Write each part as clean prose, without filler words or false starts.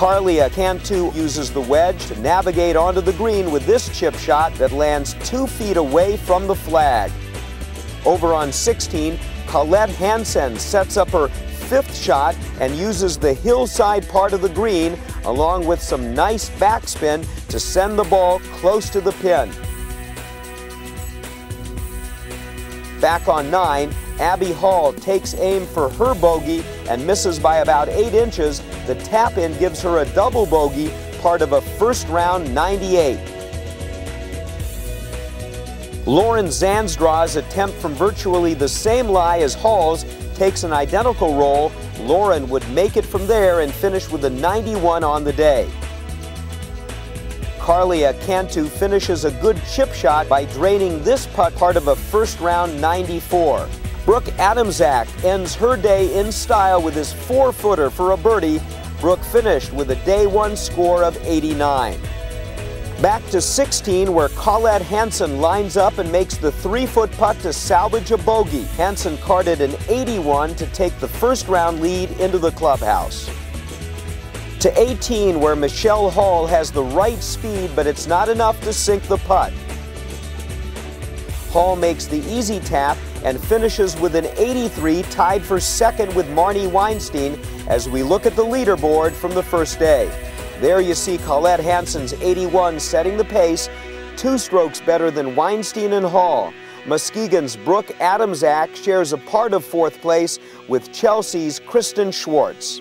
Carlia Cantu uses the wedge to navigate onto the green with this chip shot that lands 2 feet away from the flag. Over on 16, Colette Hansen sets up her 5th shot and uses the hillside part of the green along with some nice backspin to send the ball close to the pin. Back on 9, Abby Hall takes aim for her bogey and misses by about 8 inches. The tap-in gives her a double bogey, part of a first round 98. Lauren Zandstra's attempt from virtually the same lie as Hall's takes an identical roll. Lauren would make it from there and finish with a 91 on the day. Carlia Cantu finishes a good chip shot by draining this putt, part of a first round 94. Brooke Adamczak ends her day in style with his 4-footer for a birdie. Brooke finished with a day 1 score of 89. Back to 16, where Colette Hansen lines up and makes the 3-foot putt to salvage a bogey. Hansen carded an 81 to take the first round lead into the clubhouse. To 18, where Michelle Hall has the right speed, but it's not enough to sink the putt. Hall makes the easy tap and finishes with an 83, tied for second with Marnie Weinstein as we look at the leaderboard from the first day. There you see Colette Hansen's 81 setting the pace, 2 strokes better than Weinstein and Hall. Muskegon's Brooke Adamczak shares a part of 4th place with Chelsea's Kristen Schwartz.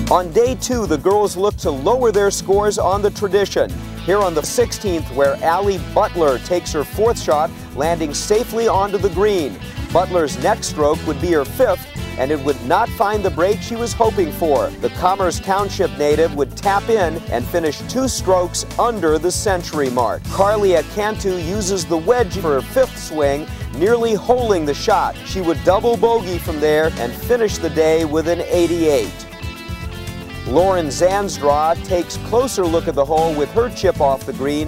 On day 2, the girls look to lower their scores on the tradition. Here on the 16th, where Allie Butler takes her 4th shot, landing safely onto the green. Butler's next stroke would be her 5th, and it would not find the break she was hoping for. The Commerce Township native would tap in and finish 2 strokes under the century mark. Carlia Cantu uses the wedge for her 5th swing, nearly holing the shot. She would double bogey from there and finish the day with an 88. Lauren Zandstra takes closer look at the hole with her chip off the green.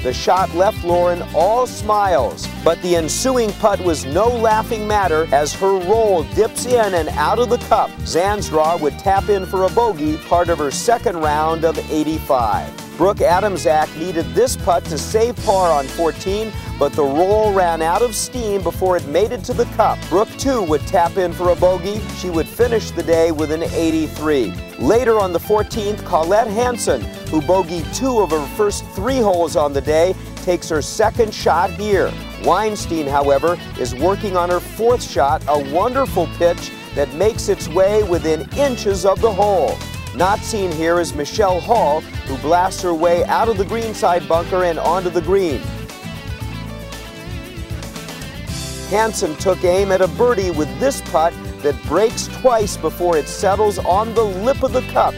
The shot left Lauren all smiles, but the ensuing putt was no laughing matter as her roll dips in and out of the cup. Zandstra would tap in for a bogey, part of her second round of 85. Brooke Adamczak needed this putt to save par on 14, but the roll ran out of steam before it made it to the cup. Brooke, too, would tap in for a bogey. She would finish the day with an 83. Later on the 14th, Colette Hansen, who bogeyed 2 of her first 3 holes on the day, takes her 2nd shot here. Weinstein, however, is working on her 4th shot, a wonderful pitch that makes its way within inches of the hole. Not seen here is Michelle Hall, who blasts her way out of the greenside bunker and onto the green. Hansen took aim at a birdie with this putt that breaks twice before it settles on the lip of the cup.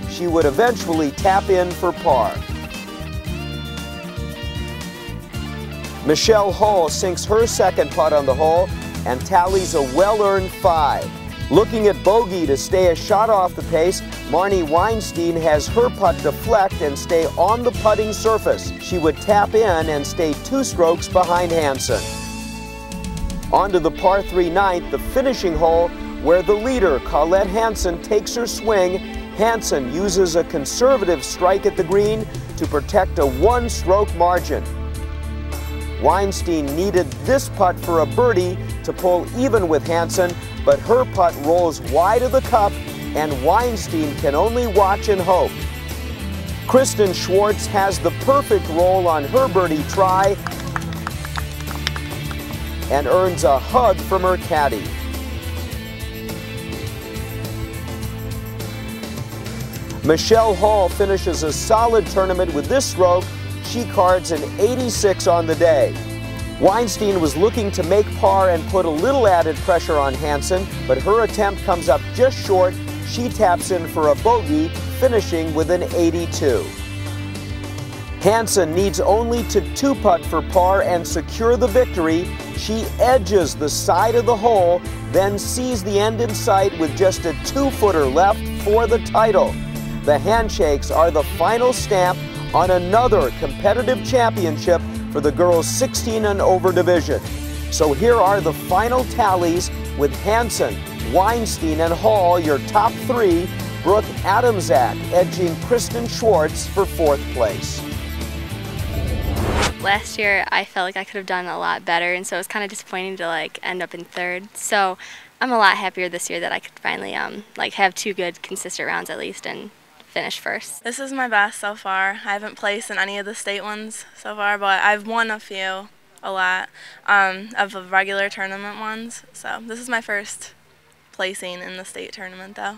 She would eventually tap in for par. Michelle Hall sinks her 2nd putt on the hole and tallies a well-earned 5. Looking at bogey to stay a shot off the pace, Marnie Weinstein has her putt deflect and stay on the putting surface. She would tap in and stay 2 strokes behind Hansen. On to the par 3 9th, the finishing hole, where the leader, Colette Hansen, takes her swing. Hansen uses a conservative strike at the green to protect a 1-stroke margin. Weinstein needed this putt for a birdie to pull even with Hansen, but her putt rolls wide of the cup, and Weinstein can only watch and hope. Kristen Schwartz has the perfect roll on her birdie try and earns a hug from her caddy. Michelle Hall finishes a solid tournament with this stroke. She cards an 86 on the day. Weinstein was looking to make par and put a little added pressure on Hansen, but her attempt comes up just short. She taps in for a bogey, finishing with an 82. Hansen needs only to 2-putt for par and secure the victory. She edges the side of the hole, then sees the end in sight with just a 2-footer left for the title. The handshakes are the final stamp on another competitive championship for the girls 16 and over division. So here are the final tallies with Hansen, Weinstein, and Hall, your top three. Brooke Adamczak edging Kristen Schwartz for 4th place. Last year I felt like I could have done a lot better, and so it was kind of disappointing to end up in 3rd. So I'm a lot happier this year that I could finally have 2 good consistent rounds at least and finish 1st. This is my best so far. I haven't placed in any of the state ones so far, but I've won a lot of the regular tournament ones. So this is my first placing in the state tournament though.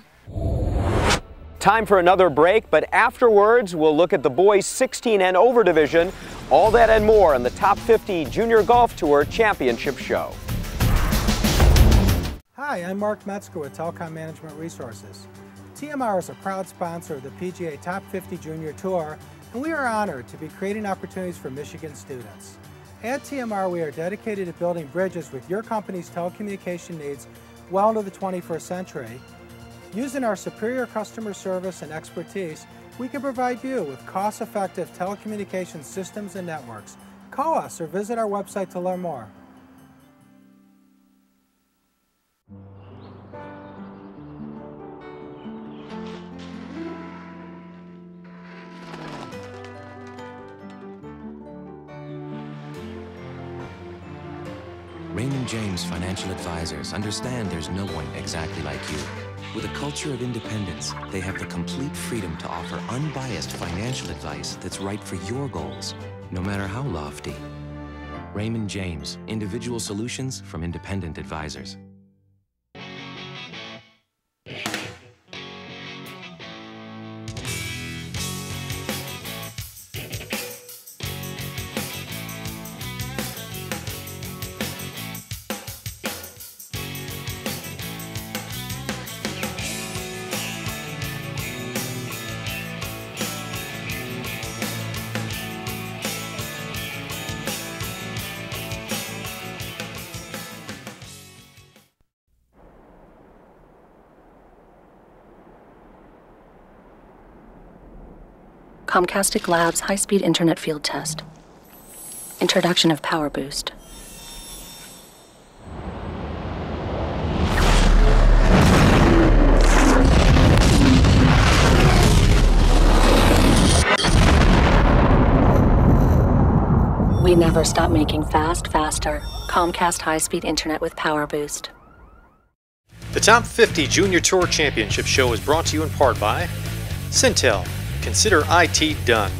Time for another break, but afterwards we'll look at the boys 16 and over division. All that and more on the Top 50 Junior Golf Tour Championship Show. Hi, I'm Mark Metzger with Telecom Management Resources. TMR is a proud sponsor of the PGA Top 50 Junior Tour, and we are honored to be creating opportunities for Michigan students. At TMR, we are dedicated to building bridges with your company's telecommunication needs well into the 21st century. Using our superior customer service and expertise, we can provide you with cost-effective telecommunications systems and networks. Call us or visit our website to learn more. Raymond James Financial Advisors understand there's no one exactly like you. With a culture of independence, they have the complete freedom to offer unbiased financial advice that's right for your goals, no matter how lofty. Raymond James, individual solutions from independent advisors. Comcastic Labs high-speed internet field test. Introduction of Power Boost. We never stop making fast, faster. Comcast high-speed internet with Power Boost. The Top 50 Junior Tour Championship Show is brought to you in part by Syntel. Consider IT done.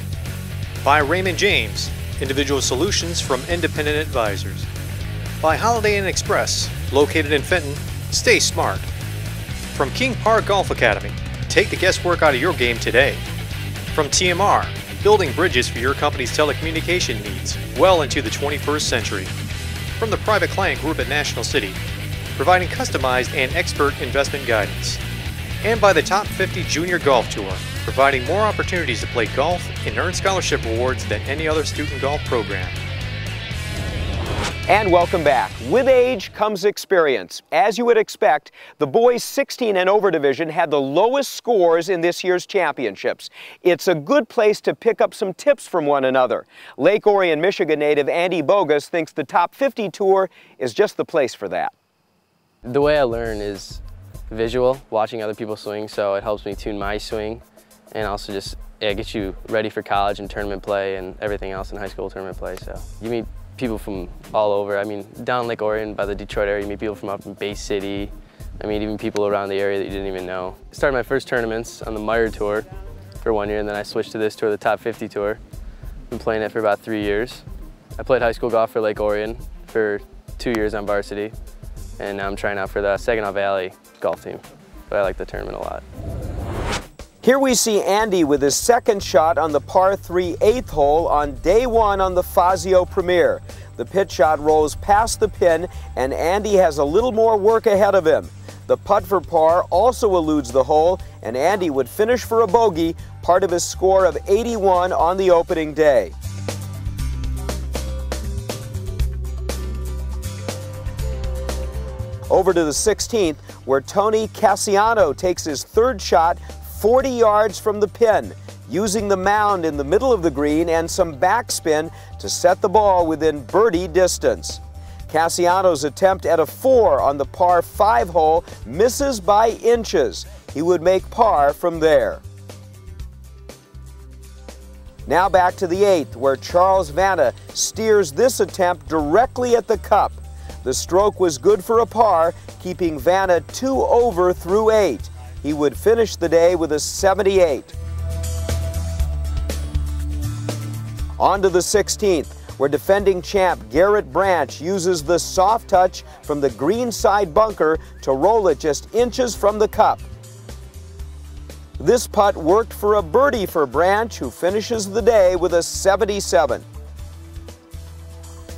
By Raymond James, individual solutions from independent advisors. By Holiday Inn Express, located in Fenton, stay smart. From King Park Golf Academy, take the guesswork out of your game today. From TMR, building bridges for your company's telecommunication needs well into the 21st century. From the Private Client Group at National City, providing customized and expert investment guidance. And by the Top 50 Junior Golf Tour, providing more opportunities to play golf and earn scholarship rewards than any other student golf program. And welcome back. With age comes experience. As you would expect, the boys 16 and over division had the lowest scores in this year's championships. It's a good place to pick up some tips from one another. Lake Orion, Michigan native Andy Bogus thinks the Top 50 Tour is just the place for that. The way I learn is visual, watching other people swing, so it helps me tune my swing and also just get you ready for college and tournament play and everything else in high school tournament play. So you meet people from all over. I mean, down Lake Orion by the Detroit area, you meet people from up in Bay City. I mean, even people around the area that you didn't even know. I started my first tournaments on the Meyer Tour for 1 year, and then I switched to this tour, the Top 50 Tour. Been playing it for about 3 years. I played high school golf for Lake Orion for 2 years on varsity, and now I'm trying out for the Saginaw Valley golf team. But I like the tournament a lot. Here we see Andy with his second shot on the par 3 8th hole on day 1 on the Fazio Premier. The pitch shot rolls past the pin, and Andy has a little more work ahead of him. The putt for par also eludes the hole, and Andy would finish for a bogey, part of his score of 81 on the opening day. Over to the 16th, where Tony Cassiano takes his third shot 40 yards from the pin, using the mound in the middle of the green and some backspin to set the ball within birdie distance. Cassiano's attempt at a 4 on the par 5 hole misses by inches. He would make par from there. Now back to the 8th, where Charles Vanna steers this attempt directly at the cup. The stroke was good for a par, keeping Vanna 2 over through 8. He would finish the day with a 78. On to the 16th, where defending champ Garrett Branch uses the soft touch from the green side bunker to roll it just inches from the cup. This putt worked for a birdie for Branch, who finishes the day with a 77.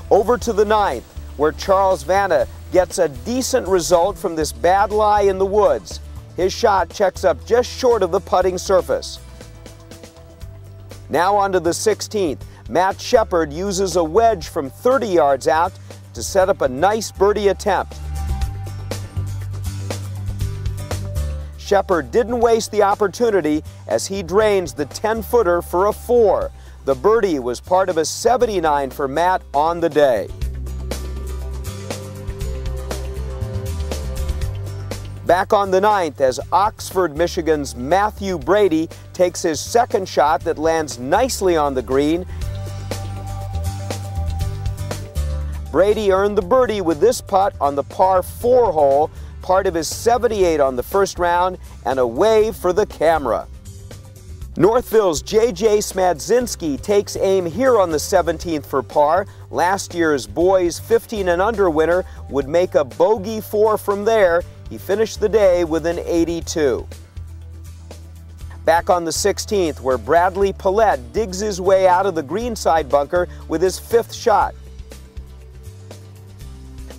Over to the 9th, where Charles Vanna gets a decent result from this bad lie in the woods. His shot checks up just short of the putting surface. Now on to the 16th. Matt Shepard uses a wedge from 30 yards out to set up a nice birdie attempt. Shepard didn't waste the opportunity as he drains the 10-footer for a 4. The birdie was part of a 79 for Matt on the day. Back on the 9th as Oxford, Michigan's Matthew Brady takes his second shot that lands nicely on the green. Brady earned the birdie with this putt on the par 4 hole, part of his 78 on the first round, and a wave for the camera. Northville's J.J. Smadzinski takes aim here on the 17th for par. Last year's boys 15 and under winner would make a bogey 4 from there. He finished the day with an 82. Back on the 16th, where Bradley Paulette digs his way out of the greenside bunker with his 5th shot.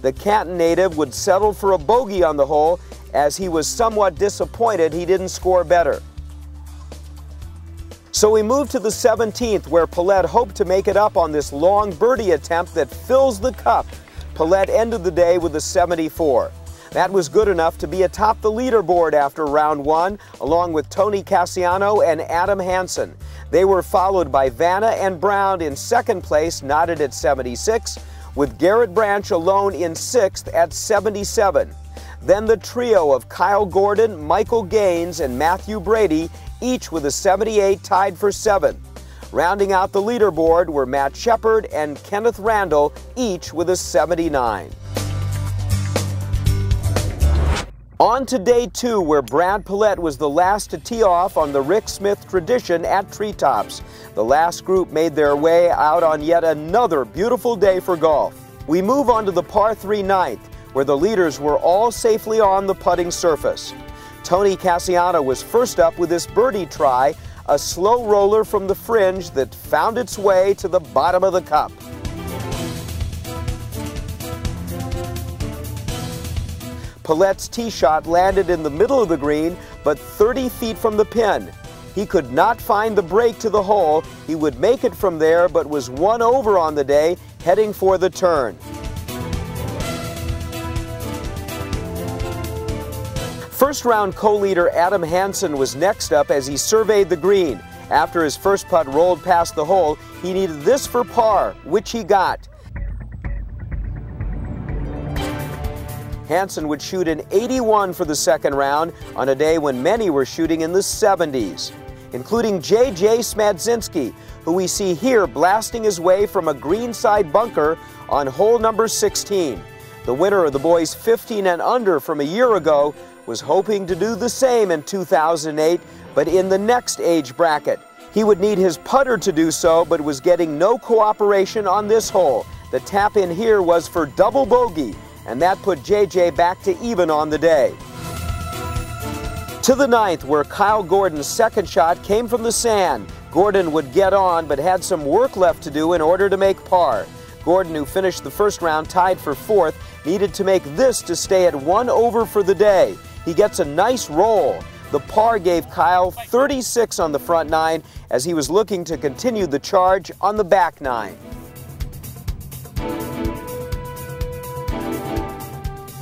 The Canton native would settle for a bogey on the hole, as he was somewhat disappointed he didn't score better. So we move to the 17th, where Paulette hoped to make it up on this long birdie attempt that fills the cup. Paulette ended the day with a 74. That was good enough to be atop the leaderboard after round 1, along with Tony Cassiano and Adam Hansen. They were followed by Vanna and Brown in second place, knotted at 76, with Garrett Branch alone in 6th at 77. Then the trio of Kyle Gordon, Michael Gaines, and Matthew Brady, each with a 78, tied for 7th. Rounding out the leaderboard were Matt Shepard and Kenneth Randall, each with a 79. On to day 2, where Brad Paulette was the last to tee off on the Rick Smith tradition at Treetops. The last group made their way out on yet another beautiful day for golf. We move on to the par 3 9th, where the leaders were all safely on the putting surface. Tony Cassiano was first up with this birdie try, a slow roller from the fringe that found its way to the bottom of the cup. Paulette's tee shot landed in the middle of the green, but 30 feet from the pin. He could not find the break to the hole. He would make it from there, but was 1 over on the day, heading for the turn. First round co-leader Adam Hansen was next up as he surveyed the green. After his first putt rolled past the hole, he needed this for par, which he got. Hansen would shoot an 81 for the second round on a day when many were shooting in the 70s, including J.J. Smadzinski, who we see here blasting his way from a greenside bunker on hole number 16. The winner of the boys 15 and under from a year ago was hoping to do the same in 2008, but in the next age bracket. He would need his putter to do so, but was getting no cooperation on this hole. The tap in here was for double bogey, and that put JJ back to even on the day. To the 9th, where Kyle Gordon's second shot came from the sand. Gordon would get on, but had some work left to do in order to make par. Gordon, who finished the first round tied for 4th, needed to make this to stay at 1 over for the day. He gets a nice roll. The par gave Kyle 36 on the front 9 as he was looking to continue the charge on the back 9.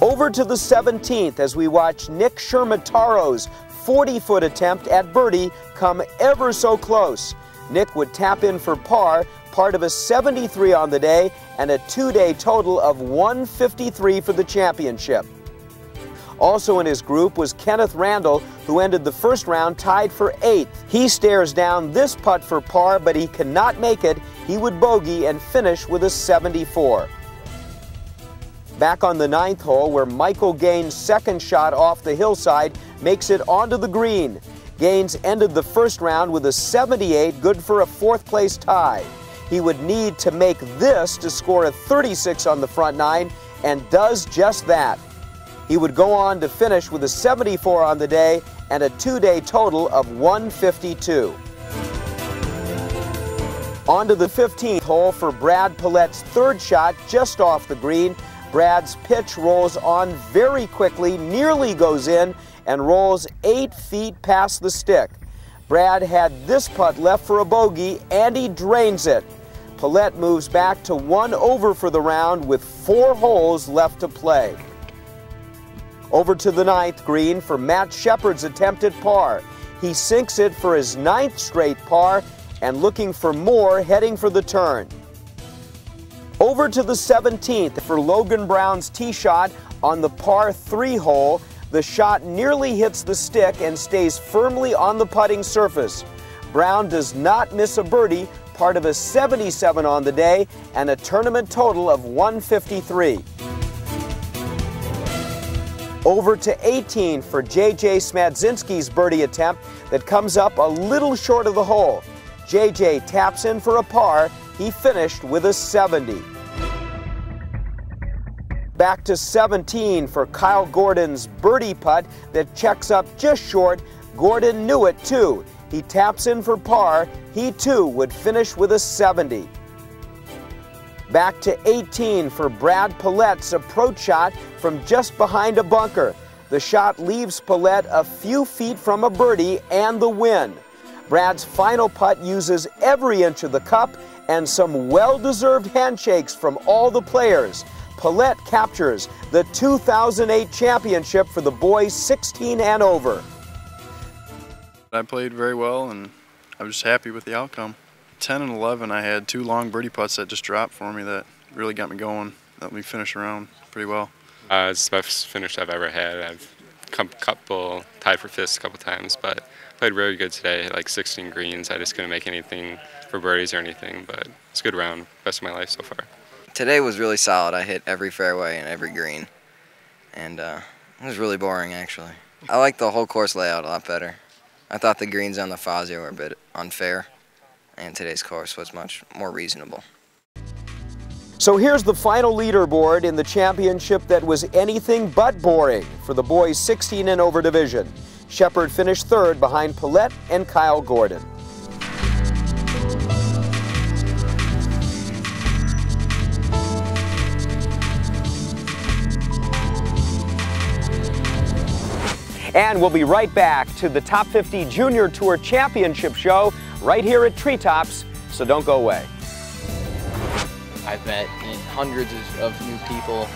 Over to the 17th as we watch Nick Shermataro's 40-foot attempt at birdie come ever so close. Nick would tap in for par, part of a 73 on the day, and a two-day total of 153 for the championship. Also in his group was Kenneth Randall, who ended the first round tied for 8th. He stares down this putt for par, but he cannot make it. He would bogey and finish with a 74. Back on the 9th hole, where Michael Gaines' second shot off the hillside makes it onto the green. Gaines ended the first round with a 78, good for a 4th place tie. He would need to make this to score a 36 on the front 9, and does just that. He would go on to finish with a 74 on the day and a two-day total of 152. On to the 15th hole for Brad Pillett's third shot just off the green. Brad's pitch rolls on very quickly, nearly goes in, and rolls 8 feet past the stick. Brad had this putt left for a bogey, and he drains it. Pillett moves back to 1 over for the round with 4 holes left to play. Over to the 9th green for Matt Shepard's attempt at par. He sinks it for his 9th straight par, and looking for more, heading for the turn. Over to the 17th for Logan Brown's tee shot on the par 3 hole. The shot nearly hits the stick and stays firmly on the putting surface. Brown does not miss a birdie, part of a 77 on the day, and a tournament total of 153. Over to 18 for J.J. Smadzinski's birdie attempt that comes up a little short of the hole. J.J. taps in for a par. He finished with a 70. Back to 17 for Kyle Gordon's birdie putt that checks up just short. Gordon knew it too. He taps in for par. He too would finish with a 70. Back to 18 for Brad Pillett's approach shot from just behind a bunker. The shot leaves Pillett a few feet from a birdie and the win. Brad's final putt uses every inch of the cup and some well-deserved handshakes from all the players. Pillett captures the 2008 championship for the boys 16 and over. I played very well and I was just happy with the outcome. 10 and 11, I had 2 long birdie putts that just dropped for me that really got me going, let me finish around pretty well. It's the best finish I've ever had. I've couple tied for 5th a couple times, but played really good today, like 16 greens. I just couldn't make anything for birdies or anything, but it's a good round, best of my life so far. Today was really solid. I hit every fairway and every green, and it was really boring actually. I like the whole course layout a lot better. I thought the greens on the Fazio were a bit unfair, and today's course was much more reasonable. So here's the final leaderboard in the championship that was anything but boring for the boys 16 and over division. Shepard finished 3rd behind Pillett and Kyle Gordon. And we'll be right back to the Top 50 Junior Tour Championship show right here at Treetops, so don't go away. I've met hundreds of new people